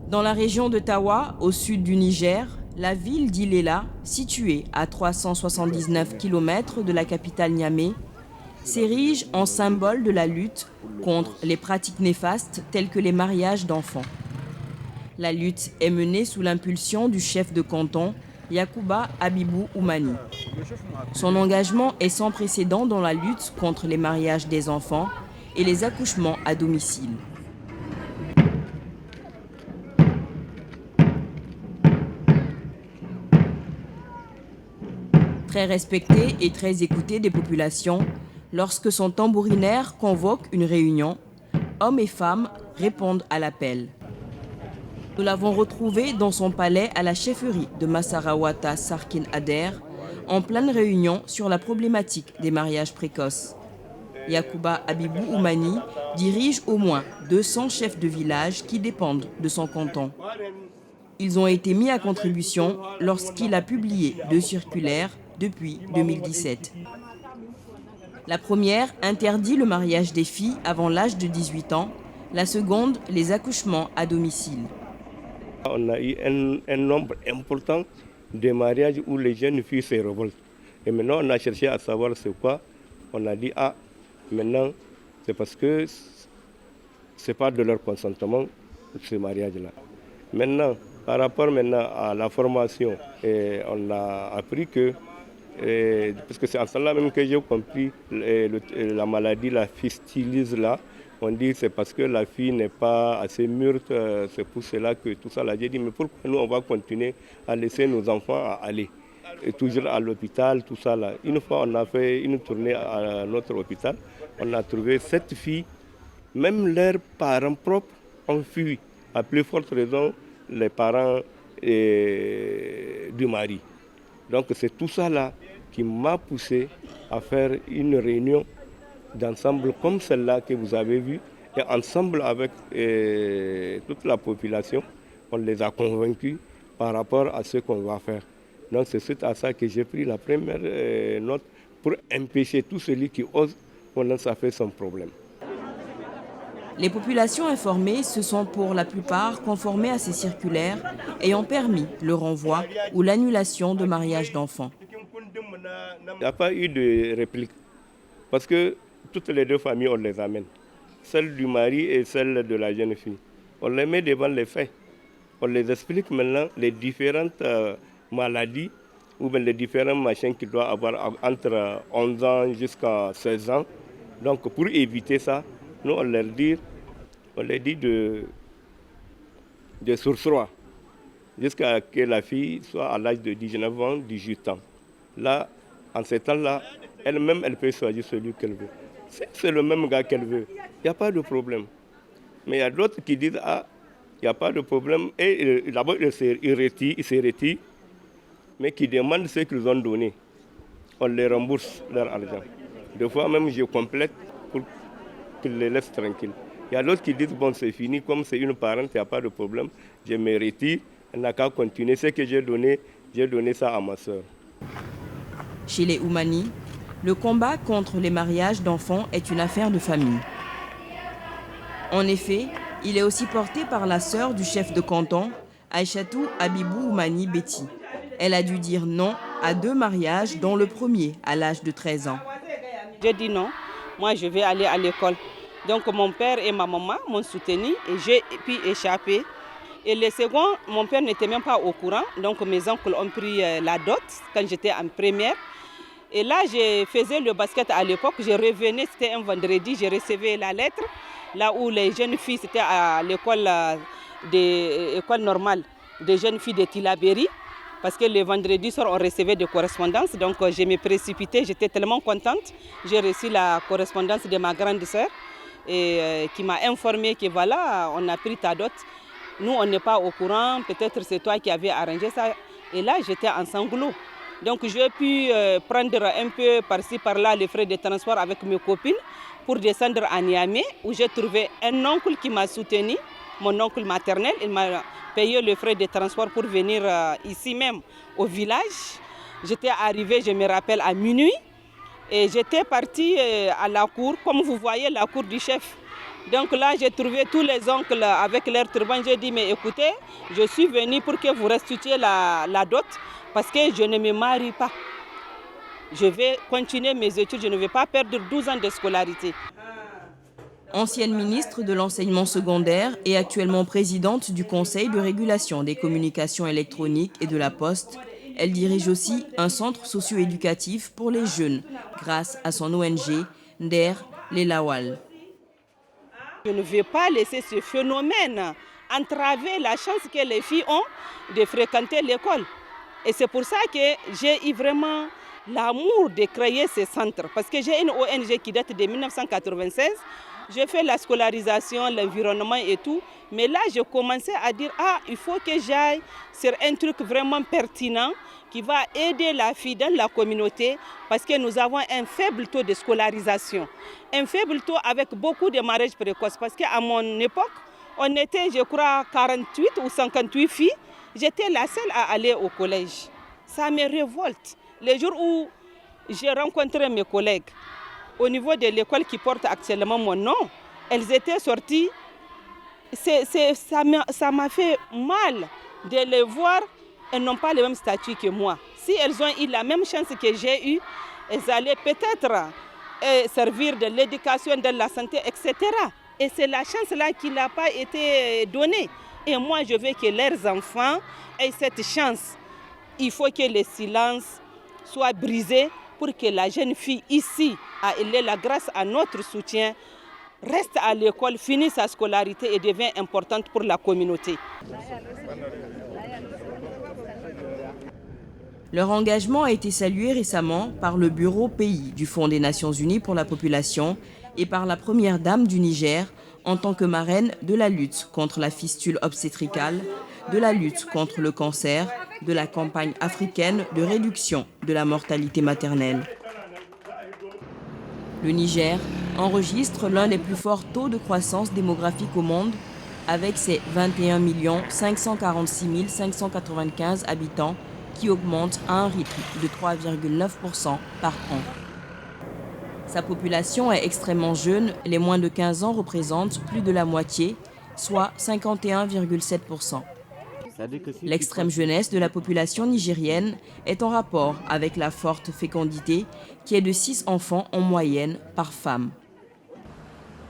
Dans la région de Tawa, au sud du Niger, la ville d'Ilela, située à 379 km de la capitale Niamey, s'érige en symbole de la lutte contre les pratiques néfastes telles que les mariages d'enfants. La lutte est menée sous l'impulsion du chef de canton, Yacouba Abibou Oumani. Son engagement est sans précédent dans la lutte contre les mariages des enfants et les accouchements à domicile. Très respecté et très écouté des populations, lorsque son tambourinaire convoque une réunion, hommes et femmes répondent à l'appel. Nous l'avons retrouvé dans son palais à la chefferie de Massarawata Sarkin Ader, en pleine réunion sur la problématique des mariages précoces. Yacouba Abibou Oumani dirige au moins 200 chefs de village qui dépendent de son canton. Ils ont été mis à contribution lorsqu'il a publié 2 circulaires depuis 2017. La première interdit le mariage des filles avant l'âge de 18 ans, la seconde les accouchements à domicile. On a eu un nombre important de mariages où les jeunes filles se révoltent. Et maintenant, on a cherché à savoir c'est quoi. On a dit, maintenant, c'est parce que ce n'est pas de leur consentement, ce mariage-là. Maintenant, par rapport à la formation, on a appris que, parce que c'est en cela même que j'ai compris la maladie, la fistulise là, on dit que c'est parce que la fille n'est pas assez mûre, c'est pour cela que tout ça là. J'ai dit, mais pourquoi nous on va continuer à laisser nos enfants aller et toujours à l'hôpital, tout ça là. Une fois on a fait une tournée à notre hôpital, on a trouvé 7 filles, même leurs parents propres ont fui, à plus forte raison les parents du mari. Donc c'est tout ça là qui m'a poussé à faire une réunion d'ensemble comme celle-là que vous avez vue, et ensemble avec toute la population, on les a convaincus par rapport à ce qu'on va faire. Donc c'est suite à ça que j'ai pris la première note pour empêcher tout celui qui ose, pendant ça fait son problème. Les populations informées se sont pour la plupart conformées à ces circulaires ayant permis le renvoi ou l'annulation de mariage d'enfants. Il n'y a pas eu de réplique parce que toutes les 2 familles, on les amène. Celle du mari et celle de la jeune fille. On les met devant les faits. On les explique maintenant les différentes maladies ou bien les différents machins qu'ils doivent avoir entre 11 ans jusqu'à 16 ans. Donc pour éviter ça, nous on leur dit de surseoir jusqu'à ce que la fille soit à l'âge de 19 ans, 18 ans. Là, en ce temps-là, elle-même, elle peut choisir celui qu'elle veut. C'est le même gars qu'elle veut, il n'y a pas de problème. Mais il y a d'autres qui disent, il n'y a pas de problème. Et d'abord, ils se retirent, mais qui demandent ce qu'ils ont donné. On les rembourse leur argent. Des fois même, je complète pour qu'ils les laissent tranquilles. Il y a d'autres qui disent, bon, c'est fini, comme c'est une parente, il n'y a pas de problème. Je me retire, elle n'a qu'à continuer. Ce que j'ai donné ça à ma soeur. Chez les Oumani, le combat contre les mariages d'enfants est une affaire de famille. En effet, il est aussi porté par la sœur du chef de canton, Aïchatou Abibou Oumani Betty. Elle a dû dire non à 2 mariages, dont le premier à l'âge de 13 ans. J'ai dit non, moi je vais aller à l'école. Donc mon père et ma maman m'ont soutenu et j'ai pu échapper. Et le second, mon père n'était même pas au courant. Donc mes oncles ont pris la dot quand j'étais en première. Et là, je faisais le basket à l'époque. Je revenais, c'était un vendredi, je recevais la lettre. Là où les jeunes filles, c'était à l'école normale des jeunes filles de Tilaberi. Parce que le vendredi soir, on recevait des correspondances. Donc je me précipitais, j'étais tellement contente. J'ai reçu la correspondance de ma grande sœur qui m'a informé que voilà, on a pris ta dot. Nous, on n'est pas au courant, peut-être c'est toi qui avais arrangé ça. Et là, j'étais en sanglots. Donc, j'ai pu prendre un peu par-ci, par-là les frais de transport avec mes copines pour descendre à Niamey, où j'ai trouvé un oncle qui m'a soutenu, mon oncle maternel. Il m'a payé les frais de transport pour venir ici même, au village. J'étais arrivée, je me rappelle, à minuit. Et j'étais partie à la cour, comme vous voyez, la cour du chef. Donc là, j'ai trouvé tous les oncles avec leur turban. J'ai dit, mais écoutez, je suis venue pour que vous restituiez la dot parce que je ne me marie pas. Je vais continuer mes études, je ne vais pas perdre 12 ans de scolarité. Ancienne ministre de l'enseignement secondaire et actuellement présidente du Conseil de régulation des communications électroniques et de la Poste, elle dirige aussi un centre socio-éducatif pour les jeunes grâce à son ONG Nder Lelawal. Je ne vais pas laisser ce phénomène entraver la chance que les filles ont de fréquenter l'école. Et c'est pour ça que j'ai eu vraiment l'amour de créer ce centre. Parce que j'ai une ONG qui date de 1996. J'ai fait la scolarisation, l'environnement et tout. Mais là, j'ai commencé à dire, il faut que j'aille sur un truc vraiment pertinent qui va aider la fille dans la communauté parce que nous avons un faible taux de scolarisation. Un faible taux avec beaucoup de mariages précoces. Parce qu'à mon époque, on était, je crois, 48 ou 58 filles. J'étais la seule à aller au collège. Ça me révolte. Les jours où j'ai rencontré mes collègues au niveau de l'école qui porte actuellement mon nom, elles étaient sorties. Ça m'a fait mal de les voir. Elles n'ont pas le même statut que moi. Si elles ont eu la même chance que j'ai eue, elles allaient peut-être servir de l'éducation, de la santé, etc. Et c'est la chance-là qui n'a pas été donnée. Et moi, je veux que leurs enfants aient cette chance. Il faut que le silence soit brisé pour que la jeune fille ici, grâce à notre soutien, reste à l'école, finisse sa scolarité et devient importante pour la communauté. Leur engagement a été salué récemment par le Bureau Pays du Fonds des Nations Unies pour la population et par la Première Dame du Niger en tant que marraine de la lutte contre la fistule obstétricale, de la lutte contre le cancer, de la campagne africaine de réduction de la mortalité maternelle. Le Niger enregistre l'un des plus forts taux de croissance démographique au monde avec ses 21 546 595 habitants qui augmente à un rythme de 3,9% par an. Sa population est extrêmement jeune, les moins de 15 ans représentent plus de la moitié, soit 51,7%. L'extrême jeunesse de la population nigérienne est en rapport avec la forte fécondité qui est de 6 enfants en moyenne par femme.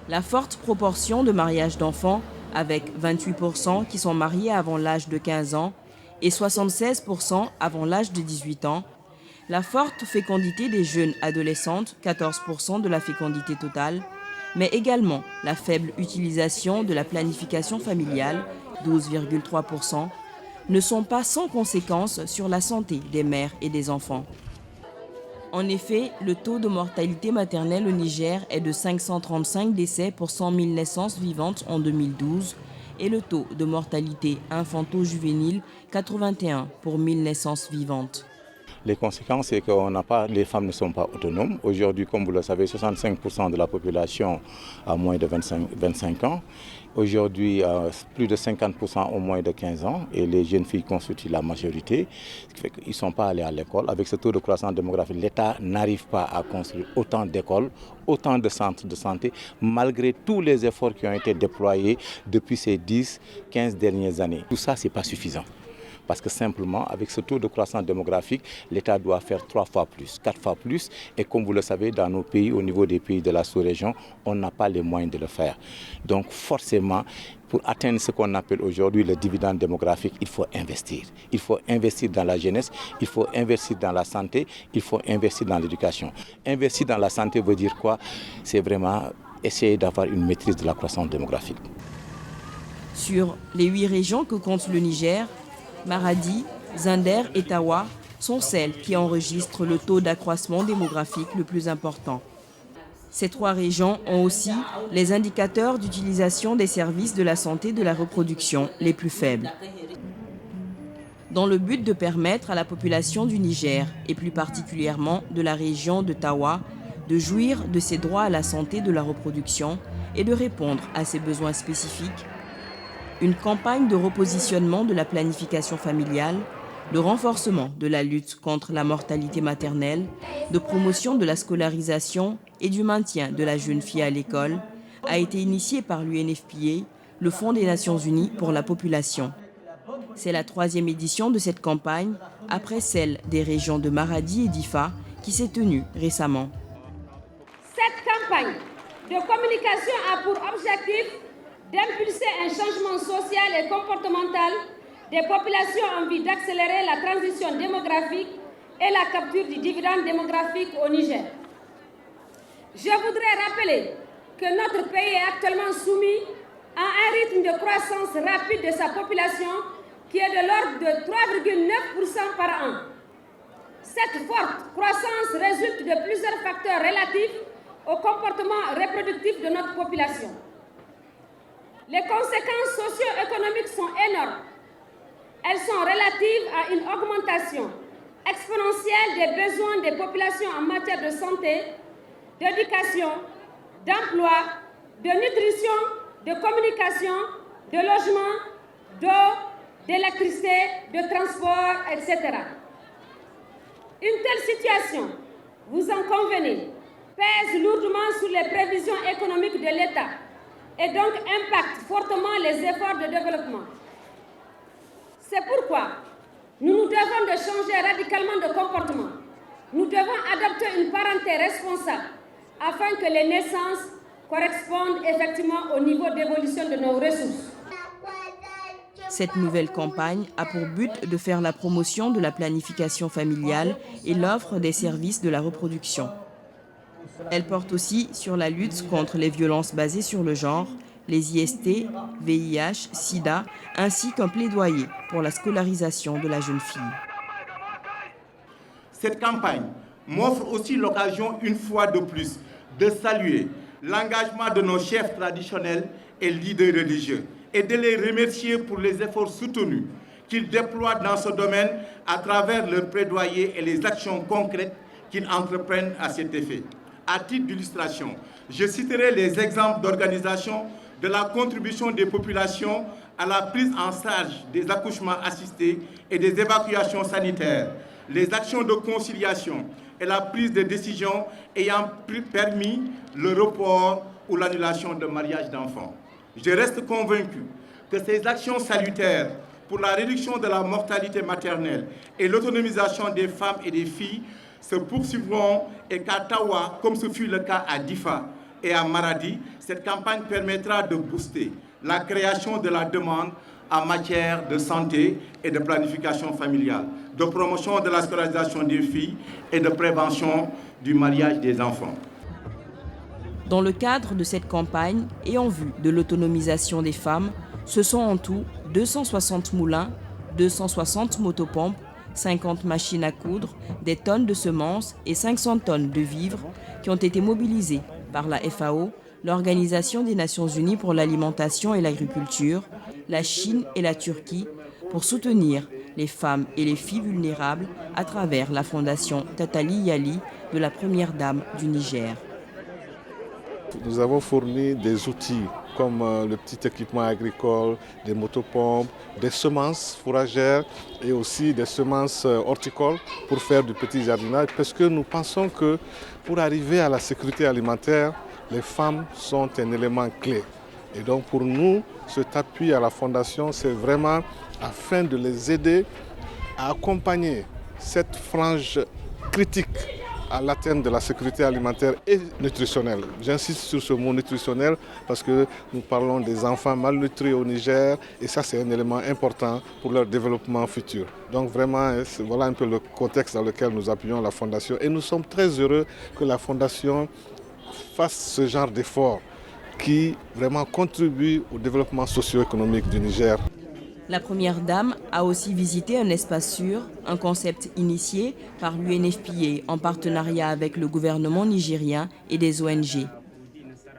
La forte proportion de mariages d'enfants, avec 28% qui sont mariés avant l'âge de 15 ans et 76% avant l'âge de 18 ans, la forte fécondité des jeunes adolescentes, 14% de la fécondité totale, mais également la faible utilisation de la planification familiale, 12,3%, ne sont pas sans conséquences sur la santé des mères et des enfants. En effet, le taux de mortalité maternelle au Niger est de 535 décès pour 100 000 naissances vivantes en 2012 et le taux de mortalité infanto-juvénile 81 pour 1000 naissances vivantes. Les conséquences, c'est que les femmes ne sont pas autonomes. Aujourd'hui, comme vous le savez, 65% de la population a moins de 25 ans. Aujourd'hui, plus de 50% ont moins de 15 ans et les jeunes filles constituent la majorité. Ce qui fait qu'ils ne sont pas allés à l'école. Avec ce taux de croissance démographique, l'État n'arrive pas à construire autant d'écoles, autant de centres de santé, malgré tous les efforts qui ont été déployés depuis ces 10-15 dernières années. Tout ça, ce n'est pas suffisant. Parce que simplement, avec ce taux de croissance démographique, l'État doit faire 3 fois plus, 4 fois plus. Et comme vous le savez, dans nos pays, au niveau des pays de la sous-région, on n'a pas les moyens de le faire. Donc forcément, pour atteindre ce qu'on appelle aujourd'hui le dividende démographique, il faut investir. Il faut investir dans la jeunesse, il faut investir dans la santé, il faut investir dans l'éducation. Investir dans la santé veut dire quoi? C'est vraiment essayer d'avoir une maîtrise de la croissance démographique. Sur les 8 régions que compte le Niger, Maradi, Zinder et Tawa sont celles qui enregistrent le taux d'accroissement démographique le plus important. Ces 3 régions ont aussi les indicateurs d'utilisation des services de la santé de la reproduction les plus faibles. Dans le but de permettre à la population du Niger, et plus particulièrement de la région de Tawa, de jouir de ses droits à la santé de la reproduction et de répondre à ses besoins spécifiques, une campagne de repositionnement de la planification familiale, de renforcement de la lutte contre la mortalité maternelle, de promotion de la scolarisation et du maintien de la jeune fille à l'école a été initiée par l'UNFPA, le Fonds des Nations Unies pour la population. C'est la 3e édition de cette campagne, après celle des régions de Maradi et d'Ifa, qui s'est tenue récemment. Cette campagne de communication a pour objectif d'impulser un changement social et comportemental des populations en vue d'accélérer la transition démographique et la capture du dividende démographique au Niger. Je voudrais rappeler que notre pays est actuellement soumis à un rythme de croissance rapide de sa population qui est de l'ordre de 3,9% par an. Cette forte croissance résulte de plusieurs facteurs relatifs au comportement reproductif de notre population. Les conséquences socio-économiques sont énormes. Elles sont relatives à une augmentation exponentielle des besoins des populations en matière de santé, d'éducation, d'emploi, de nutrition, de communication, de logement, d'eau, d'électricité, de transport, etc. Une telle situation, vous en convenez, pèse lourdement sur les prévisions économiques de l'État et donc impacte fortement les efforts de développement. C'est pourquoi nous nous devons de changer radicalement de comportement. Nous devons adopter une parenté responsable afin que les naissances correspondent effectivement au niveau d'évolution de nos ressources. Cette nouvelle campagne a pour but de faire la promotion de la planification familiale et l'offre des services de la reproduction. Elle porte aussi sur la lutte contre les violences basées sur le genre, les IST, VIH, SIDA, ainsi qu'un plaidoyer pour la scolarisation de la jeune fille. Cette campagne m'offre aussi l'occasion, une fois de plus, de saluer l'engagement de nos chefs traditionnels et leaders religieux et de les remercier pour les efforts soutenus qu'ils déploient dans ce domaine à travers leurs plaidoyers et les actions concrètes qu'ils entreprennent à cet effet. À titre d'illustration, je citerai les exemples d'organisation de la contribution des populations à la prise en charge des accouchements assistés et des évacuations sanitaires, les actions de conciliation et la prise de décisions ayant permis le report ou l'annulation de mariage d'enfants. Je reste convaincu que ces actions salutaires pour la réduction de la mortalité maternelle et l'autonomisation des femmes et des filles se poursuivront et qu'à Tawa, comme ce fut le cas à Difa et à Maradi, cette campagne permettra de booster la création de la demande en matière de santé et de planification familiale, de promotion de la scolarisation des filles et de prévention du mariage des enfants. Dans le cadre de cette campagne et en vue de l'autonomisation des femmes, ce sont en tout 260 moulins, 260 motopompes, 50 machines à coudre, des tonnes de semences et 500 tonnes de vivres qui ont été mobilisés par la FAO, l'Organisation des Nations Unies pour l'alimentation et l'agriculture, la Chine et la Turquie pour soutenir les femmes et les filles vulnérables à travers la fondation Tatali Yali de la Première Dame du Niger. Nous avons fourni des outils comme le petit équipement agricole, des motopompes, des semences fourragères et aussi des semences horticoles pour faire du petit jardinage parce que nous pensons que pour arriver à la sécurité alimentaire, les femmes sont un élément clé. Et donc pour nous, cet appui à la Fondation, c'est vraiment afin de les aider à accompagner cette frange critique à l'atteinte de la sécurité alimentaire et nutritionnelle. J'insiste sur ce mot nutritionnel parce que nous parlons des enfants malnutris au Niger et ça c'est un élément important pour leur développement futur. Donc vraiment, voilà un peu le contexte dans lequel nous appuyons la Fondation et nous sommes très heureux que la Fondation fasse ce genre d'efforts qui vraiment contribuent au développement socio-économique du Niger. La Première Dame a aussi visité un espace sûr, un concept initié par l'UNFPA en partenariat avec le gouvernement nigérien et des ONG.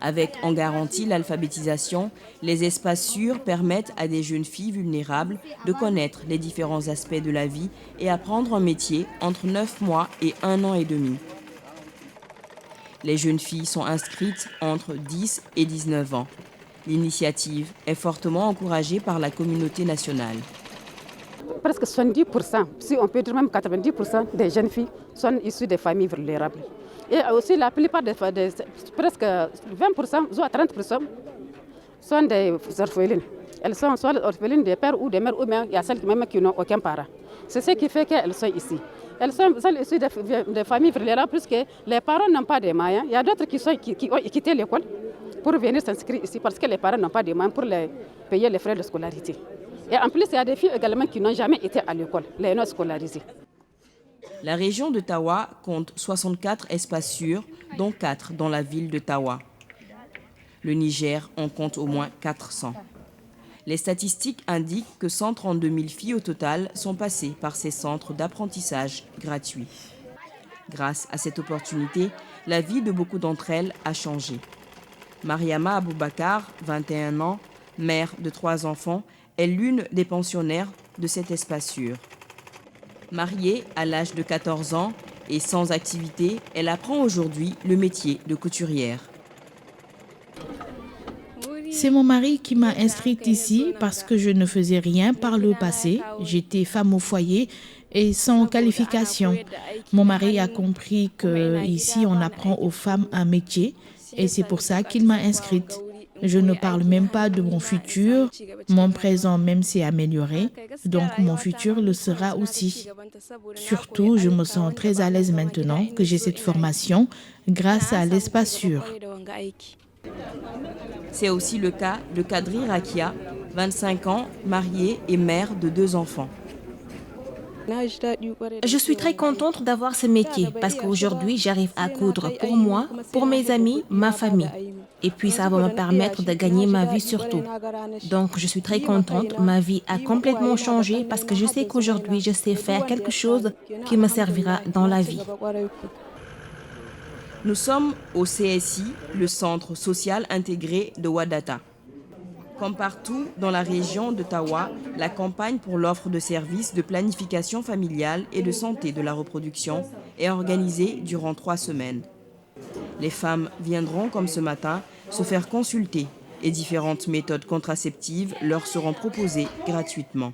Avec en garantie l'alphabétisation, les espaces sûrs permettent à des jeunes filles vulnérables de connaître les différents aspects de la vie et apprendre un métier entre 9 mois et 1 an et demi. Les jeunes filles sont inscrites entre 10 et 19 ans. L'initiative est fortement encouragée par la communauté nationale. Presque 70%, si on peut dire même 90% des jeunes filles sont issues des familles vulnérables. Et aussi la plupart presque 20% ou 30% sont des orphelines. Elles sont soit orphelines des pères ou des mères, ou bien il y a celles même qui n'ont aucun parent. C'est ce qui fait qu'elles sont ici. Elles sont issues des familles vulnérables puisque les parents n'ont pas de moyens. Il y a d'autres qui ont quitté l'école pour venir s'inscrire ici parce que les parents n'ont pas de moyens pour payer les frais de scolarité. Et en plus, il y a des filles également qui n'ont jamais été à l'école, les non scolarisées. La région de Tawa compte 64 espaces sûrs, dont 4 dans la ville de Tawa. Le Niger en compte au moins 400. Les statistiques indiquent que 132 000 filles au total sont passées par ces centres d'apprentissage gratuits. Grâce à cette opportunité, la vie de beaucoup d'entre elles a changé. Mariama Aboubakar, 21 ans, mère de 3 enfants, est l'une des pensionnaires de cet espace sûr. Mariée à l'âge de 14 ans et sans activité, elle apprend aujourd'hui le métier de couturière. C'est mon mari qui m'a inscrite ici parce que je ne faisais rien par le passé. J'étais femme au foyer et sans qualification. Mon mari a compris qu'ici on apprend aux femmes un métier et c'est pour ça qu'il m'a inscrite. Je ne parle même pas de mon futur. Mon présent même s'est amélioré, donc mon futur le sera aussi. Surtout, je me sens très à l'aise maintenant que j'ai cette formation grâce à l'espace sûr. C'est aussi le cas de Kadri Rakia, 25 ans, mariée et mère de 2 enfants. Je suis très contente d'avoir ce métier parce qu'aujourd'hui, j'arrive à coudre pour moi, pour mes amis, ma famille. Et puis, ça va me permettre de gagner ma vie surtout. Donc, je suis très contente. Ma vie a complètement changé parce que je sais qu'aujourd'hui, je sais faire quelque chose qui me servira dans la vie. Nous sommes au CSI, le Centre social intégré de Wadata. Comme partout dans la région de Tawa, la campagne pour l'offre de services de planification familiale et de santé de la reproduction est organisée durant 3 semaines. Les femmes viendront, comme ce matin, se faire consulter et différentes méthodes contraceptives leur seront proposées gratuitement.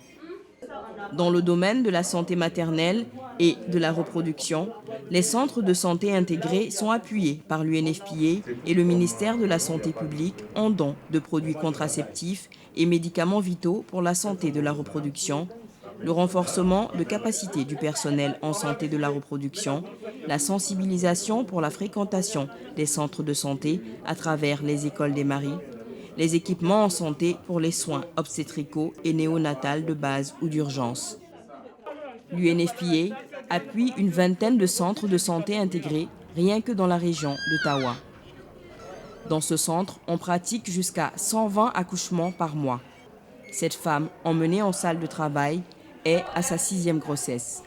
Dans le domaine de la santé maternelle et de la reproduction, les centres de santé intégrés sont appuyés par l'UNFPA et le ministère de la Santé publique en dons de produits contraceptifs et médicaments vitaux pour la santé de la reproduction, le renforcement de capacité du personnel en santé de la reproduction, la sensibilisation pour la fréquentation des centres de santé à travers les écoles des maris, les équipements en santé pour les soins obstétricaux et néonatals de base ou d'urgence. L'UNFPA appuie une vingtaine de centres de santé intégrés rien que dans la région de Tawa. Dans ce centre, on pratique jusqu'à 120 accouchements par mois. Cette femme, emmenée en salle de travail, est à sa 6e grossesse.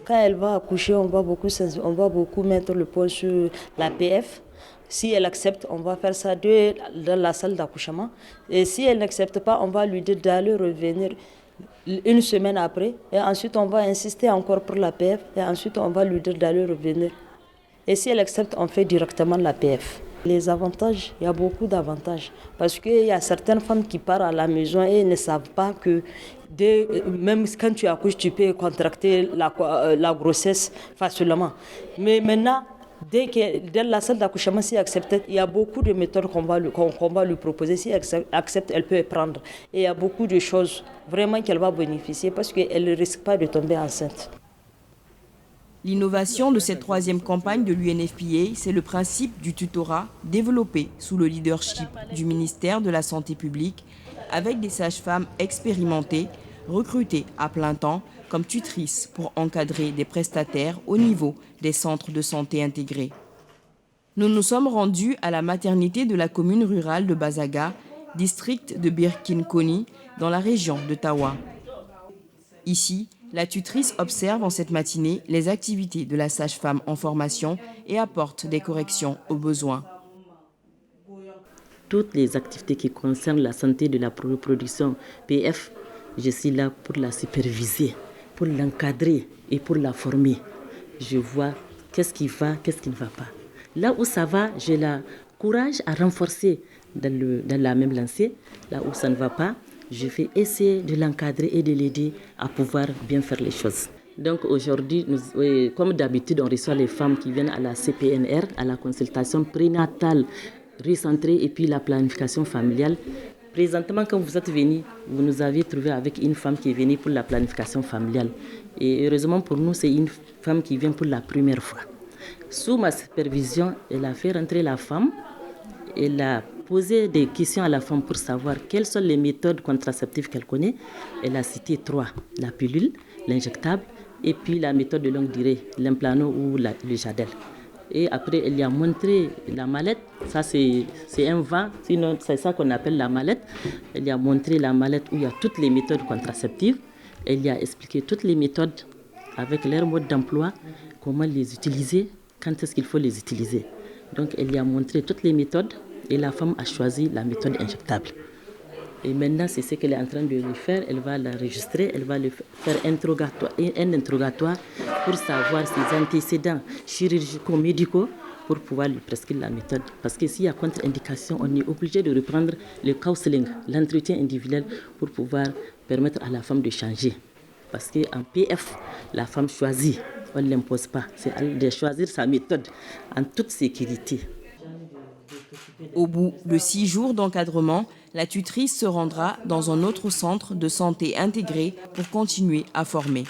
Quand elle va accoucher, on va beaucoup mettre le point sur la PF. Si elle accepte, on va faire ça dans la salle d'accouchement. Et si elle n'accepte pas, on va lui dire d'aller revenir 1 semaine après. Et ensuite, on va insister encore pour la PF. Et ensuite, on va lui dire d'aller revenir. Et si elle accepte, on fait directement la PF. Les avantages, il y a beaucoup d'avantages. Parce qu'il y a certaines femmes qui partent à la maison et ne savent pas que même quand tu accouches, tu peux contracter la grossesse facilement. Mais maintenant, dès la salle d'accouchement, si elle accepte, il y a beaucoup de méthodes qu'on va lui proposer. Si elle accepte, elle peut prendre. Et il y a beaucoup de choses vraiment qu'elle va bénéficier parce qu'elle ne risque pas de tomber enceinte. L'innovation de cette 3e campagne de l'UNFPA, c'est le principe du tutorat développé sous le leadership du ministère de la Santé publique avec des sages-femmes expérimentées, recrutées à plein temps comme tutrices pour encadrer des prestataires au niveau des centres de santé intégrés. Nous nous sommes rendus à la maternité de la commune rurale de Bazaga, district de Birkinkoni, dans la région de Tawa. Ici, la tutrice observe en cette matinée les activités de la sage-femme en formation et apporte des corrections aux besoins. Toutes les activités qui concernent la santé de la reproduction PF, je suis là pour la superviser, pour l'encadrer et pour la former. Je vois qu'est-ce qui va, qu'est-ce qui ne va pas. Là où ça va, j'ai le courage à renforcer dans la même lancée. Là où ça ne va pas, je vais essayer de l'encadrer et de l'aider à pouvoir bien faire les choses. Donc aujourd'hui, comme d'habitude, on reçoit les femmes qui viennent à la CPNR, à la consultation prénatale recentrée et puis la planification familiale. Présentement, quand vous êtes venus, vous nous avez trouvé avec une femme qui est venue pour la planification familiale. Et heureusement pour nous, c'est une femme qui vient pour la première fois. Sous ma supervision, elle a fait rentrer la femme. Elle a posé des questions à la femme pour savoir quelles sont les méthodes contraceptives qu'elle connaît. Elle a cité 3, la pilule, l'injectable et puis la méthode de longue durée, l'implano ou le Jadel. Et après, elle lui a montré la mallette. Ça, c'est un vent, sinon c'est ça qu'on appelle la mallette. Elle lui a montré la mallette où il y a toutes les méthodes contraceptives. Elle lui a expliqué toutes les méthodes avec leur mode d'emploi, comment les utiliser, quand est-ce qu'il faut les utiliser. Donc, elle lui a montré toutes les méthodes et la femme a choisi la méthode injectable. Et maintenant, c'est ce qu'elle est en train de lui faire. Elle va l'enregistrer, elle va lui faire un interrogatoire pour savoir ses antécédents chirurgicaux, médicaux, pour pouvoir lui prescrire la méthode. Parce que s'il y a contre-indication, on est obligé de reprendre le counseling, l'entretien individuel, pour pouvoir permettre à la femme de changer. Parce qu'en PF, la femme choisit, on ne l'impose pas. C'est à elle de choisir sa méthode en toute sécurité. Au bout de 6 jours d'encadrement, la tutrice se rendra dans un autre centre de santé intégré pour continuer à former.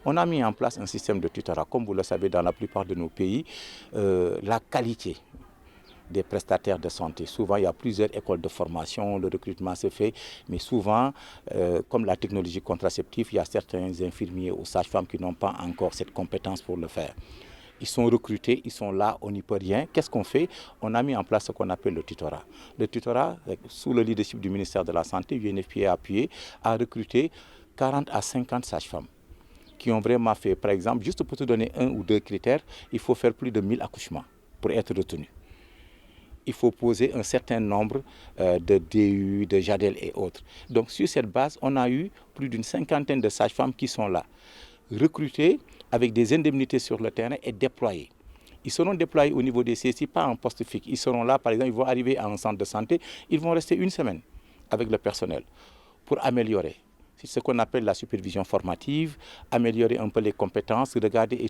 On a mis en place un système de tutorat. Comme vous le savez, dans la plupart de nos pays, la qualité des prestataires de santé. Souvent, il y a plusieurs écoles de formation, le recrutement se fait, mais souvent, comme la technologie contraceptive, il y a certains infirmiers ou sages-femmes qui n'ont pas encore cette compétence pour le faire. Ils sont recrutés, ils sont là, on n'y peut rien. Qu'est-ce qu'on fait? On a mis en place ce qu'on appelle le tutorat. Le tutorat, sous le leadership du ministère de la Santé, UNFPA appuyé, a recruté 40 à 50 sages-femmes qui ont vraiment fait, par exemple, juste pour te donner 1 ou 2 critères, il faut faire plus de 1000 accouchements pour être retenu. Il faut poser un certain nombre de DU, de Jadel et autres. Donc sur cette base, on a eu plus d'une 50aine de sages-femmes qui sont là, recrutées avec des indemnités sur le terrain et déployées. Ils seront déployés au niveau des CSI, pas en poste fixe. Ils seront là, par exemple, ils vont arriver à un centre de santé, ils vont rester 1 semaine avec le personnel pour améliorer. C'est ce qu'on appelle la supervision formative, améliorer un peu les compétences, regarder et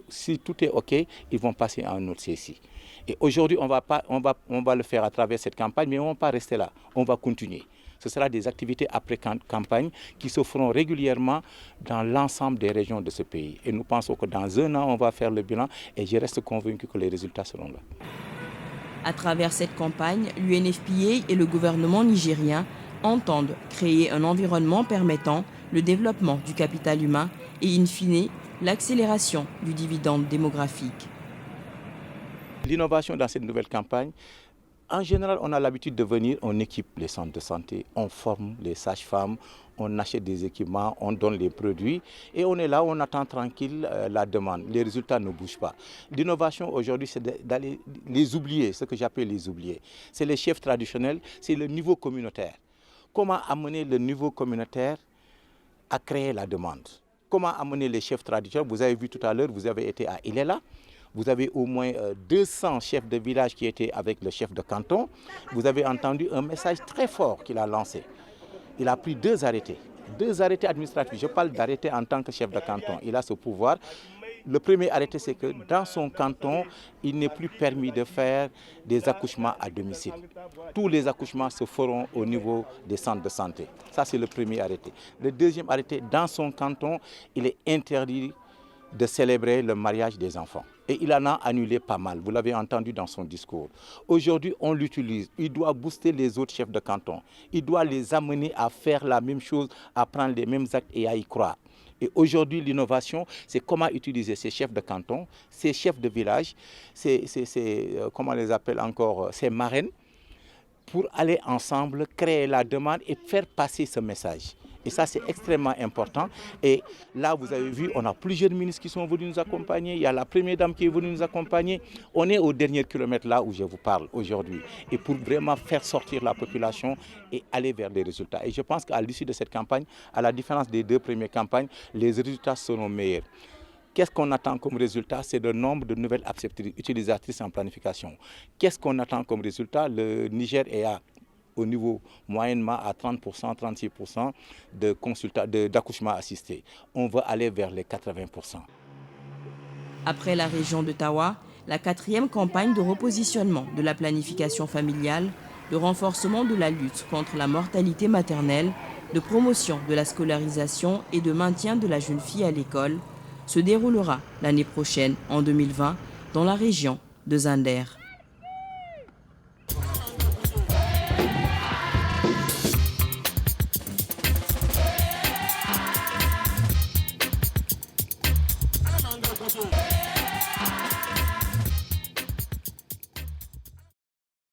si tout est OK, ils vont passer à un autre CSI. Et aujourd'hui, on va le faire à travers cette campagne, mais on ne va pas rester là, on va continuer. Ce sera des activités après campagne qui se feront régulièrement dans l'ensemble des régions de ce pays. Et nous pensons que dans 1 an, on va faire le bilan et je reste convaincu que les résultats seront là. À travers cette campagne, l'UNFPA et le gouvernement nigérien entendent créer un environnement permettant le développement du capital humain et, in fine, l'accélération du dividende démographique. L'innovation dans cette nouvelle campagne, en général, on a l'habitude de venir, on équipe les centres de santé, on forme les sages-femmes, on achète des équipements, on donne les produits et on est là, on attend tranquille la demande. Les résultats ne bougent pas. L'innovation aujourd'hui, c'est d'aller les oublier, ce que j'appelle les oublier. C'est les chefs traditionnels, c'est le niveau communautaire. Comment amener le niveau communautaire à créer la demande? Comment amener les chefs traditionnels? Vous avez vu tout à l'heure, vous avez été à Ilela. Vous avez au moins 200 chefs de village qui étaient avec le chef de canton. Vous avez entendu un message très fort qu'il a lancé. Il a pris 2 arrêtés administratifs. Je parle d'arrêtés en tant que chef de canton. Il a ce pouvoir. Le premier arrêté, c'est que dans son canton, il n'est plus permis de faire des accouchements à domicile. Tous les accouchements se feront au niveau des centres de santé. Ça, c'est le premier arrêté. Le deuxième arrêté, dans son canton, il est interdit de célébrer le mariage des enfants. Et il en a annulé pas mal, vous l'avez entendu dans son discours. Aujourd'hui, on l'utilise. Il doit booster les autres chefs de canton. Il doit les amener à faire la même chose, à prendre les mêmes actes et à y croire. Et aujourd'hui, l'innovation, c'est comment utiliser ces chefs de canton, ces chefs de village, comment on les appelle encore, ces marraines, pour aller ensemble, créer la demande et faire passer ce message. Et ça, c'est extrêmement important. Et là, vous avez vu, on a plusieurs ministres qui sont venus nous accompagner. Il y a la première dame qui est venue nous accompagner. On est au dernier kilomètre là où je vous parle aujourd'hui. Et pour vraiment faire sortir la population et aller vers des résultats. Et je pense qu'à l'issue de cette campagne, à la différence des 2 premières campagnes, les résultats seront meilleurs. Qu'est-ce qu'on attend comme résultat? C'est le nombre de nouvelles utilisatrices en planification. Qu'est-ce qu'on attend comme résultat? Le Niger est à au niveau moyennement à 30%, 36% d'accouchement assisté. On veut aller vers les 80%. Après la région de Tawa, la 4e campagne de repositionnement de la planification familiale, de renforcement de la lutte contre la mortalité maternelle, de promotion de la scolarisation et de maintien de la jeune fille à l'école se déroulera l'année prochaine, en 2020, dans la région de Zinder.